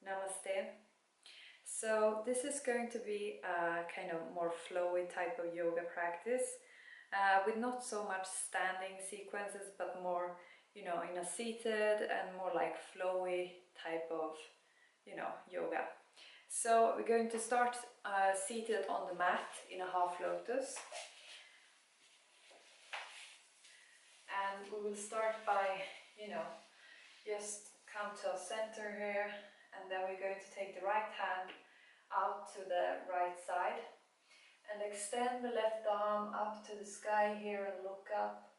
Namaste. So this is going to be a kind of more flowy type of yoga practice with not so much standing sequences, but more, in a seated and more like flowy type of, yoga. So we're going to start seated on the mat in a half lotus. And we will start by, just come to a center here, and then we're going to take the right hand out to the right side and extend the left arm up to the sky here and look up,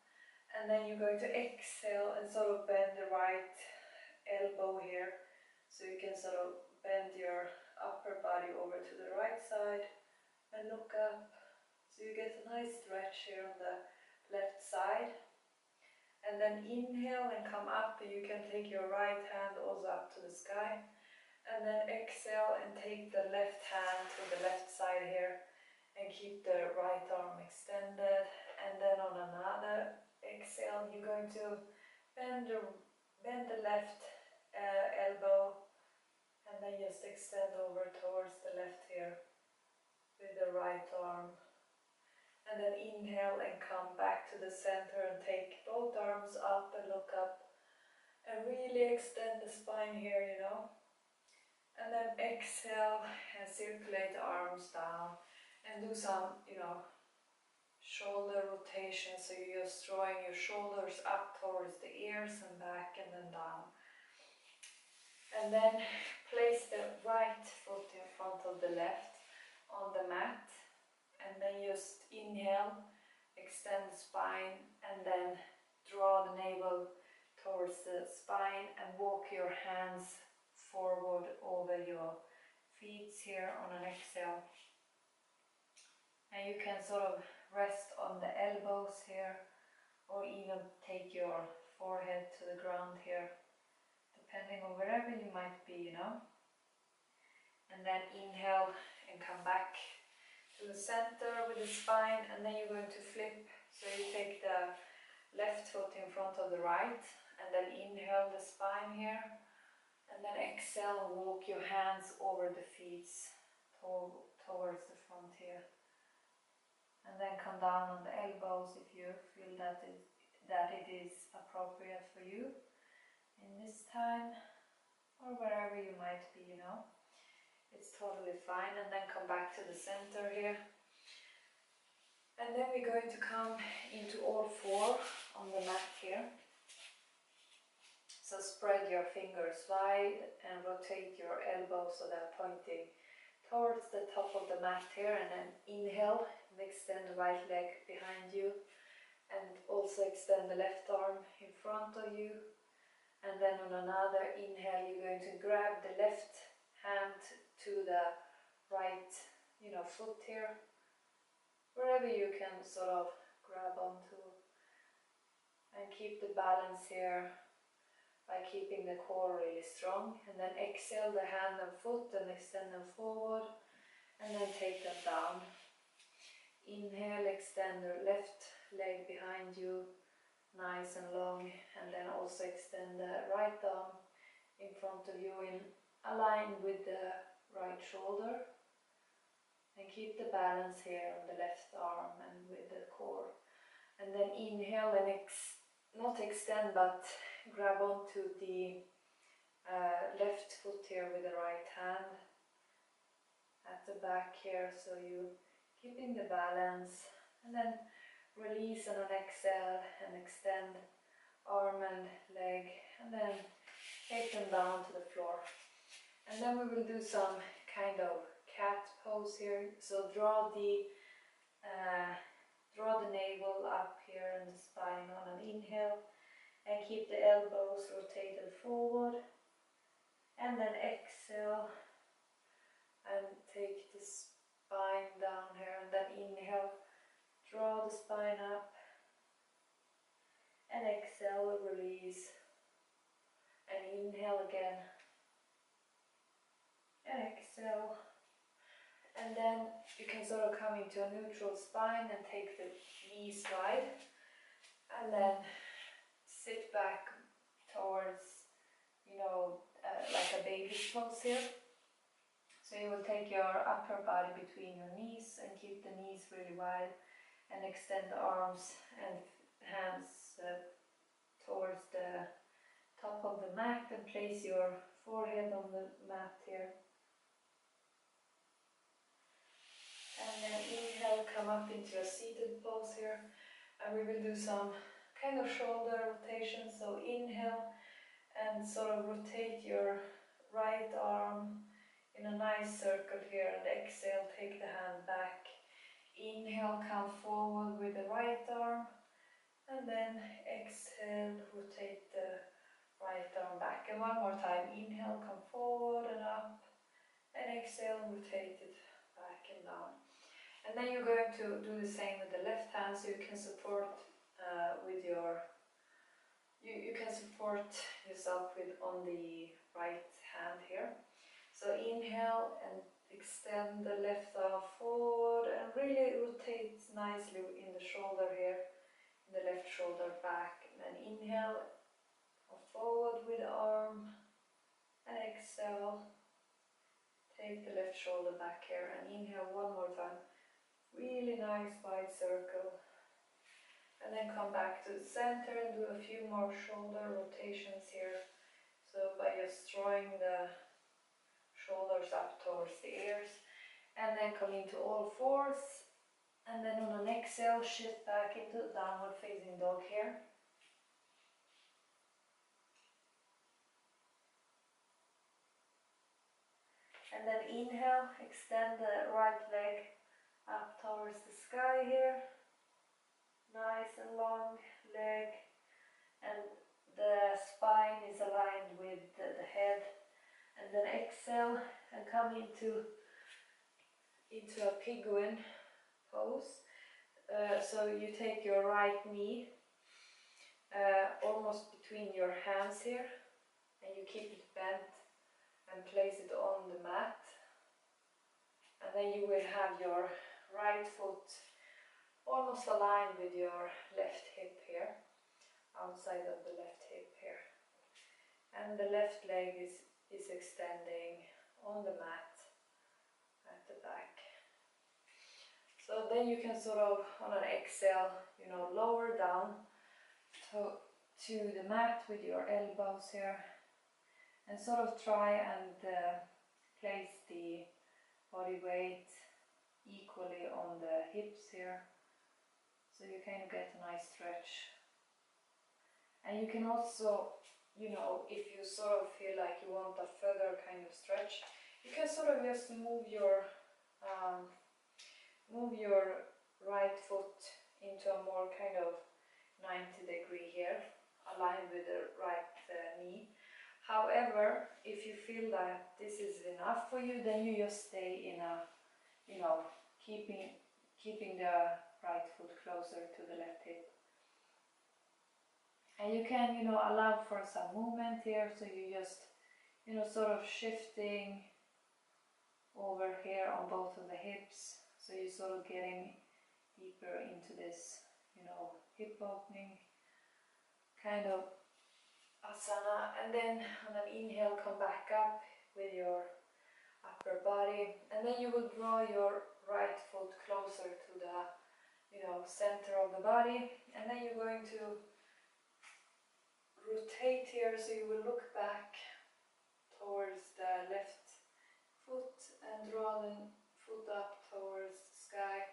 and then you're going to exhale and sort of bend the right elbow here, so you can sort of bend your upper body over to the right side and look up, so you get a nice stretch here on the left side. And then inhale and come up, and you can take your right hand also up to the sky. And then exhale and take the left hand to the left side here and keep the right arm extended. And then on another exhale, you're going to bend the left elbow, and then just extend over towards the left here with the right arm. And then inhale and come back to the center and take both arms up and look up and really extend the spine here, And then exhale and circulate the arms down and do some, shoulder rotation. So you're just drawing your shoulders up towards the ears and back and then down. And then place the right foot in front of the left on the mat. And then just inhale, extend the spine, and then draw the navel towards the spine and walk your hands forward over your feet here on an exhale. And you can sort of rest on the elbows here, or even take your forehead to the ground here, depending on wherever you might be, And then inhale and come back to the center with the spine, and then you're going to flip. So you take the left foot in front of the right, and then inhale the spine here, and then exhale, walk your hands over the feet towards the front here, and then come down on the elbows if you feel that it is appropriate for you in this time, or wherever you might be, It's totally fine. And then come back to the center here. And then we're going to come into all four on the mat here. So spread your fingers wide and rotate your elbows so they're pointing towards the top of the mat here. And then inhale and extend the right leg behind you. And also extend the left arm in front of you. And then on another inhale, you're going to grab the left hand to the right, foot here, wherever you can sort of grab onto, and keep the balance here by keeping the core really strong. And then exhale the hand and foot and extend them forward, and then take them down. Inhale, extend the left leg behind you, nice and long, and then also extend the right arm in front of you in align with the right shoulder, and keep the balance here on the left arm and with the core. And then inhale and not extend, but grab onto the left foot here with the right hand at the back here, so you keeping the balance. And then release on an exhale and extend arm and leg, and then take them down to the floor. And then we will do some kind of cat pose here. So draw the navel up here and the spine on an inhale, and keep the elbows rotated forward. And then exhale and take the spine down here, and then inhale, draw the spine up, and exhale, release, and inhale again. And exhale, and then you can sort of come into a neutral spine and take the knees wide, and then sit back towards, like a baby pose here. So you will take your upper body between your knees and keep the knees really wide and extend the arms and hands towards the top of the mat and place your forehead on the mat here. And then inhale, come up into a seated pose here, and we will do some kind of shoulder rotation. So inhale and sort of rotate your right arm in a nice circle here, and exhale, take the hand back. Inhale, come forward with the right arm, and then exhale, rotate the right arm back. And one more time, inhale, come forward and up, and exhale, rotate it back and down. And then you're going to do the same with the left hand, so you can support with your, you can support yourself with on the right hand here. So inhale and extend the left arm forward and really rotate nicely in the shoulder here, in the left shoulder back. And then inhale, forward with the arm, and exhale, take the left shoulder back here, and inhale one more time. Really nice wide circle, and then come back to the center and do a few more shoulder rotations here. So by just drawing the shoulders up towards the ears, and then come into all fours, and then on an exhale shift back into downward facing dog here. And then inhale, extend the right leg up towards the sky here. Nice and long leg, and the spine is aligned with the head. And then exhale and come into a penguin pose. So you take your right knee almost between your hands here, and you keep it bent and place it on the mat. And then you will have your right foot almost aligned with your left hip here, outside of the left hip here. And the left leg is extending on the mat at the back. So then you can sort of, on an exhale, lower down to the mat with your elbows here, and sort of try and place the body weight equally on the hips here, so you kind of get a nice stretch. And you can also, if you sort of feel like you want a further kind of stretch, you can sort of just move your right foot into a more kind of 90-degree here, aligned with the right knee. However, if you feel that this is enough for you, then you just stay in a, keeping the right foot closer to the left hip. And you can, allow for some movement here, so you just, sort of shifting over here on both of the hips, so you're sort of getting deeper into this, hip opening kind of asana. And then on an inhale, come back up with your upper body, and then you will draw your right foot closer to the, center of the body, and then you're going to rotate here, so you will look back towards the left foot and draw the foot up towards the sky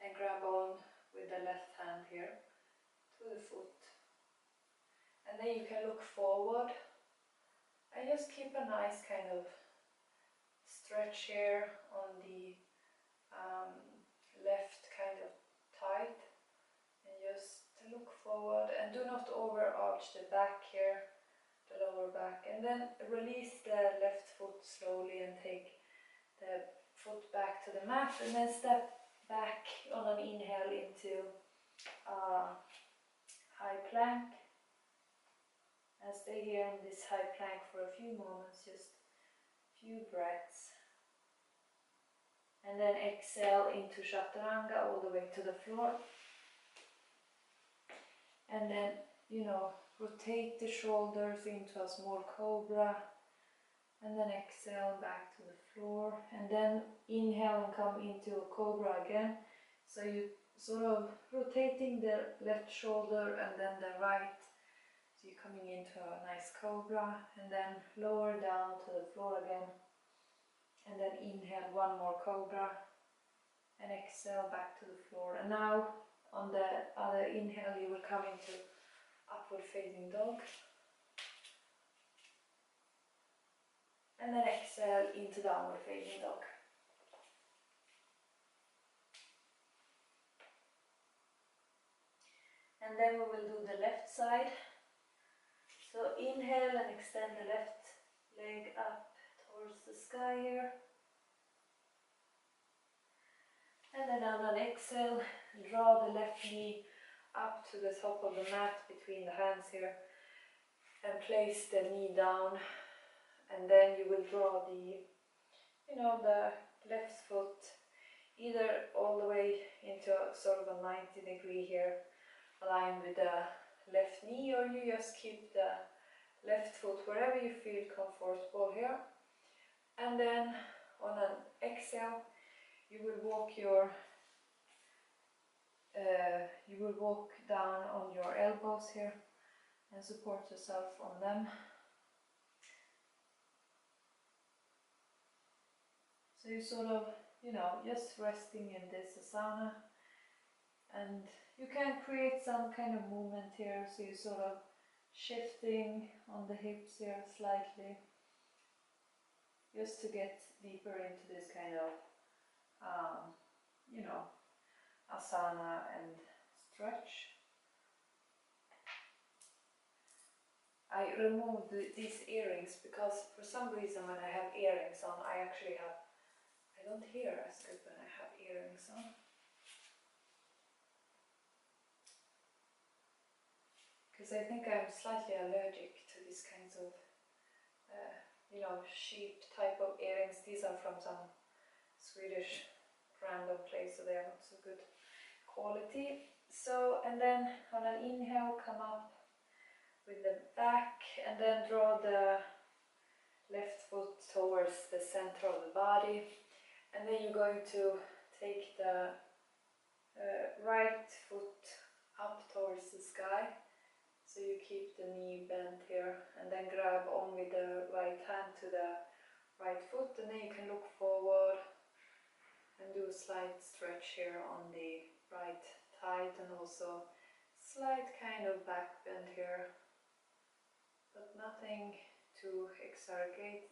and grab on with the left hand here to the foot. And then you can look forward and just keep a nice kind of stretch here on the left kind of tight, and just look forward and do not overarch the back here, the lower back, and then release the left foot slowly and take the foot back to the mat, and then step back on an inhale into high plank, and stay here in this high plank for a few moments, just a few breaths. And then exhale into chaturanga all the way to the floor. And then, rotate the shoulders into a small cobra. and then exhale back to the floor, and then inhale and come into a cobra again. So you sort of rotating the left shoulder and then the right, so you're coming into a nice cobra, and then lower down to the floor again, and then inhale one more cobra and exhale back to the floor. And now on the other inhale you will come into upward facing dog, and then exhale into downward facing dog. And then we will do the left side. So inhale and extend the left leg up towards the sky here. And then on an exhale, draw the left knee up to the top of the mat between the hands here, and place the knee down, and then you will draw the, the left foot either all the way into sort of a 90-degree here, aligned with the left knee, or you just keep the left foot wherever you feel comfortable here. And then on an exhale, you will walk down on your elbows here and support yourself on them. So you sort of, just resting in this asana, and you can create some kind of movement here, so you're sort of shifting on the hips here slightly, just to get deeper into this kind of, asana and stretch. I removed these earrings because for some reason when I have earrings on, I don't hear as good when I have earrings on. Because I think I'm slightly allergic to these kinds of, sheep type of earrings. These are from some Swedish random place, so they are not so good quality. So, and then on an inhale, come up with the back, and then draw the left foot towards the center of the body, and then you're going to take the right foot up towards the sky, so you keep the knee bent here, and then grab on with the right hand to the right foot, and then you can look forward and do a slight stretch here on the right thigh, and also slight kind of back bend here, but nothing too exaggerated.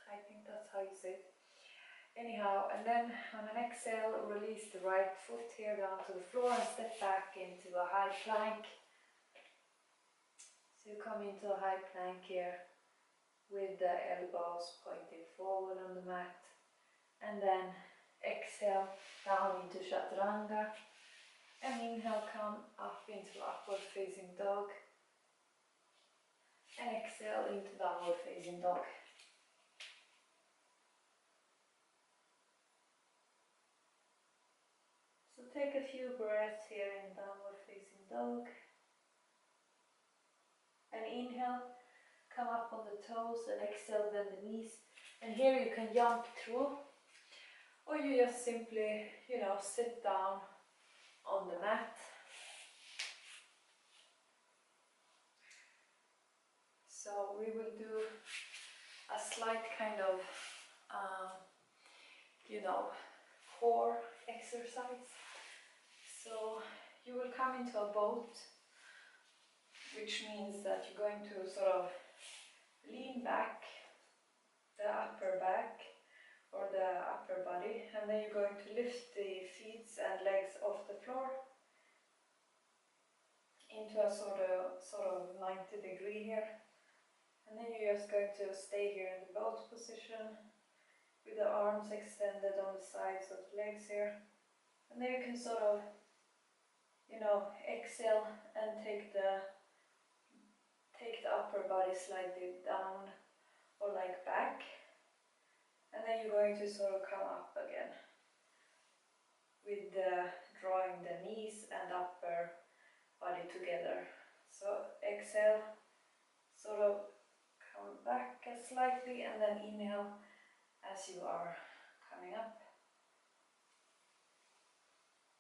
I think that's how you say it. Anyhow, and then on an exhale, release the right foot here down to the floor and step back into a high plank. So you come into a high plank here with the elbows pointing forward on the mat, and then exhale down into chaturanga, and inhale, come up into upward facing dog, and exhale into downward facing dog. So take a few breaths here in downward facing dog, and inhale, come up on the toes, and exhale, bend the knees. And here you can jump through, or you just simply, sit down on the mat. So we will do a slight kind of, core exercise. So you will come into a boat, which means that you're going to sort of lean back the upper back or the upper body, and then you're going to lift the feet and legs off the floor into a sort of 90-degree here, and then you're just going to stay here in the boat position with the arms extended on the sides of the legs here, and then you can sort of, exhale and take the upper body slightly down or like back, and then you're going to sort of come up again with drawing the knees and upper body together. So exhale back slightly, and then inhale as you are coming up.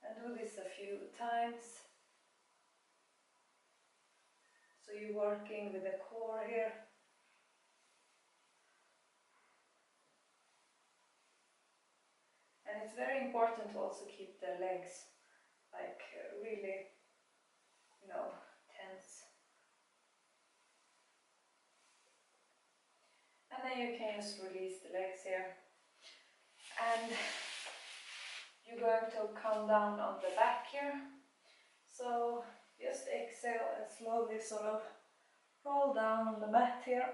And do this a few times. So you're working with the core here. And it's very important to also keep the legs like really, tense. And then you can just release the legs here. And you're going to come down on the back here. So just exhale and slowly sort of roll down on the mat here.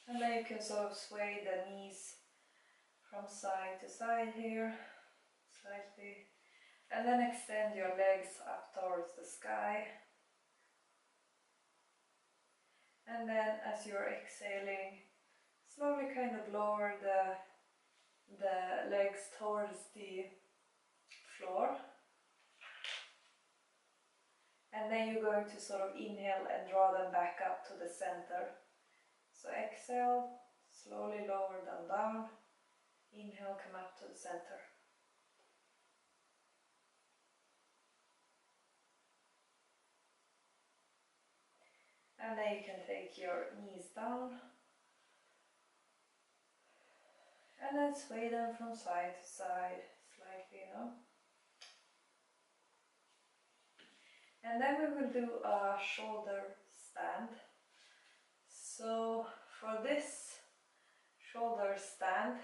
And then you can sort of sway the knees from side to side here, slightly. And then extend your legs up towards the sky. And then as you're exhaling, slowly kind of lower the legs towards the floor. And then you're going to sort of inhale and draw them back up to the center. So exhale, slowly lower them down. Inhale, come up to the center. And then you can take your knees down. And then sway them from side to side, slightly, And then we will do a shoulder stand. So for this shoulder stand,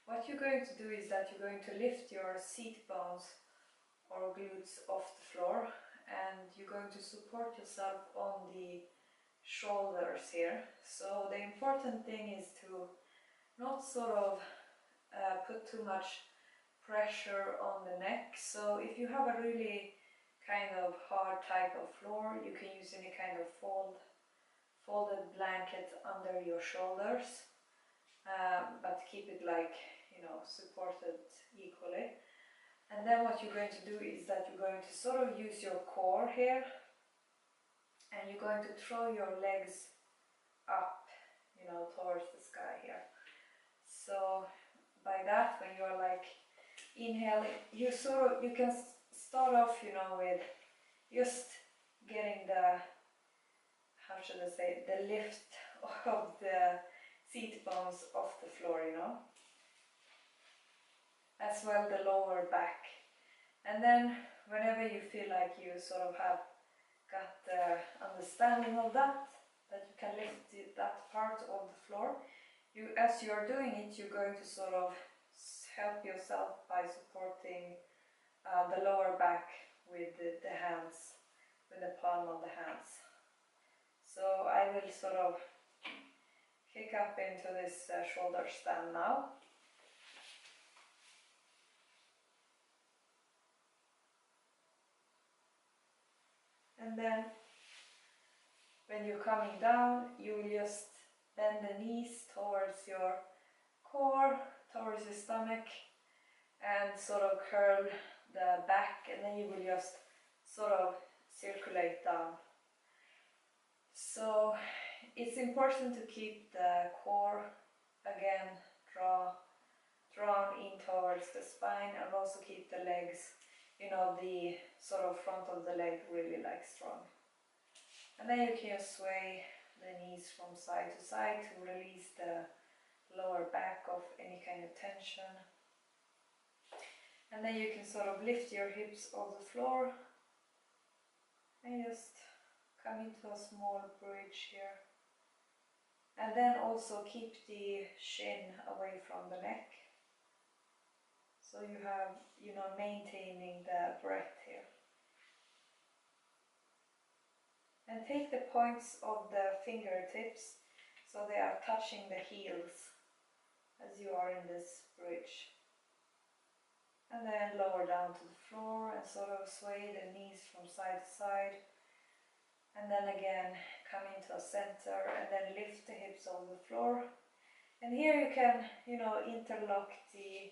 what you're going to do is that you're going to lift your seat bones or glutes off the floor, and you're going to support yourself on the shoulders here. So the important thing is to not sort of put too much pressure on the neck. So if you have a really kind of hard type of floor, you can use any kind of folded blanket under your shoulders, but keep it like, supported equally. And then what you're going to do is that you're going to sort of use your core here, and you're going to throw your legs up, towards the sky here. So by that, when you are like inhaling, you can start off, with just getting the, how should I say, the lift of the seat bones off the floor, as well the lower back. And then whenever you feel like you sort of have got the understanding of that you can lift that part of the floor, as you are doing it, you're going to sort of help yourself by supporting the lower back with the hands, with the palm of the hands. So I will sort of kick up into this shoulder stand now. And then when you're coming down, you will just bend the knees towards your core, towards your stomach, and sort of curl the back, and then you will just sort of circulate down. So it's important to keep the core, again, drawn in towards the spine, and also keep the legs, the sort of front of the leg really like strong. And then you can sway the knees from side to side to release the lower back of any kind of tension. And then you can sort of lift your hips off the floor and just come into a small bridge here. And then also keep the shin away from the neck. So you have, maintaining the breath here. And take the points of the fingertips so they are touching the heels as you are in this bridge. And then lower down to the floor and sort of sway the knees from side to side. And then again come into a center and then lift the hips over the floor. And here you can, interlock the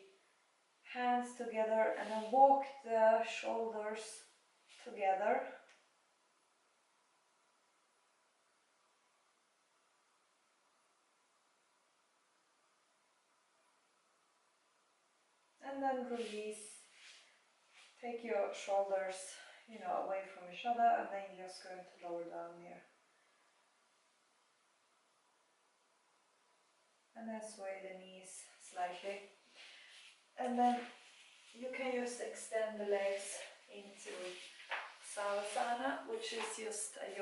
hands together and then walk the shoulders together. And then release. Take your shoulders, away from each other, and then you're just going to lower down here. And then sway the knees slightly. And then you can just extend the legs into Savasana, which is just a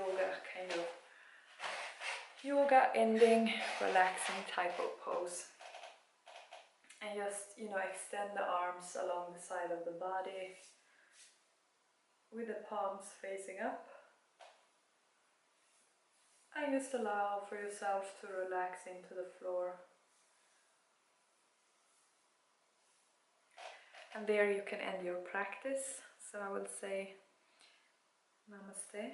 yoga ending, relaxing type of pose. And just, extend the arms along the side of the body with the palms facing up. And just allow for yourself to relax into the floor. And there you can end your practice. So I would say Namaste.